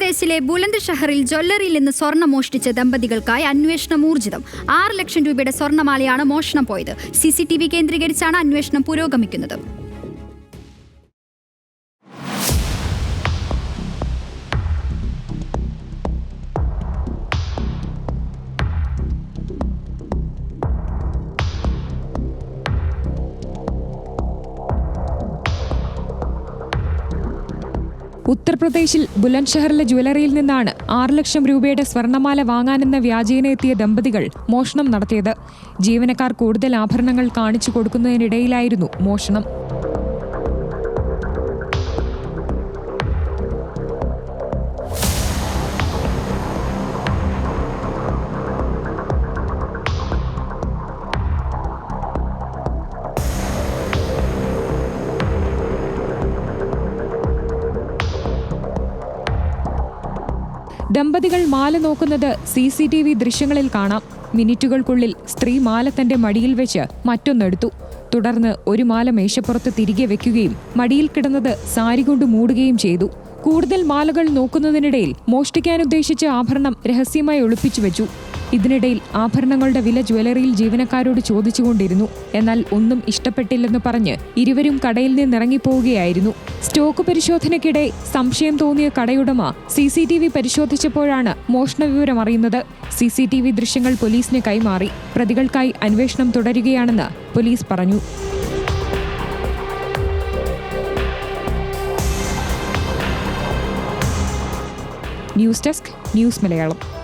ഉത്തർപ്രദേശിലെ ബുലന്ദ്ഷഹറിൽ ജ്വല്ലറിയിൽ നിന്ന് സ്വർണം മോഷ്ടിച്ച ദമ്പതികൾക്കായി അന്വേഷണം ഊർജിതം. 6 ലക്ഷം രൂപയുടെ സ്വർണ്ണമാലയാണ് മോഷണം പോയത്. CCTV കേന്ദ്രീകരിച്ചാണ് അന്വേഷണം പുരോഗമിക്കുന്നത്. ഉത്തർപ്രദേശിൽ ബുലന്ദ്ഷഹറിലെ ജ്വല്ലറിയിൽ നിന്നാണ് 6 ലക്ഷം രൂപയുടെ സ്വർണ്ണമാല വാങ്ങാനെന്ന വ്യാജേന എത്തിയ ദമ്പതികൾ മോഷണം നടത്തിയത്. ജീവനക്കാർ കൂടുതൽ ആഭരണങ്ങൾ കാണിച്ചു കൊടുക്കുന്നതിനിടയിലായിരുന്നു മോഷണം. ദമ്പതികൾ മാല നോക്കുന്നത് CCTV ദൃശ്യങ്ങളിൽ കാണാം. മിനിറ്റുകൾക്കുള്ളിൽ സ്ത്രീ മാല തന്റെ മടിയിൽ വെച്ച് മറ്റൊന്നെടുത്തു. തുടർന്ന് ഒരു മാല മേശപ്പുറത്ത് തിരികെ വെക്കുകയും മടിയിൽ കിടന്നത് സാരി കൊണ്ട് മൂടുകയും ചെയ്തു. കൂടുതൽ മാലകൾ നോക്കുന്നതിനിടയിൽ മോഷ്ടിക്കാനുദ്ദേശിച്ച ആഭരണം രഹസ്യമായി ഒളിപ്പിച്ചു വെച്ചു. ഇതിനിടയിൽ ആഭരണങ്ങളുടെ വില ജ്വല്ലറിയിൽ ജീവനക്കാരോട് ചോദിച്ചുകൊണ്ടിരുന്നു. എന്നാൽ ഒന്നും ഇഷ്ടപ്പെട്ടില്ലെന്ന് പറഞ്ഞ് ഇരുവരും കടയിൽ നിന്നിറങ്ങിപ്പോവുകയായിരുന്നു. സ്റ്റോക്ക് പരിശോധനയ്ക്കിടെ സംശയം തോന്നിയ കടയുടമ CCTV പരിശോധിച്ചപ്പോഴാണ് മോഷണ വിവരം അറിയുന്നത്. CCTV ദൃശ്യങ്ങൾ പോലീസിന് കൈമാറി. പ്രതികൾക്കായി അന്വേഷണം തുടരുകയാണെന്ന് പോലീസ് പറഞ്ഞു. News desk, news Malayalam.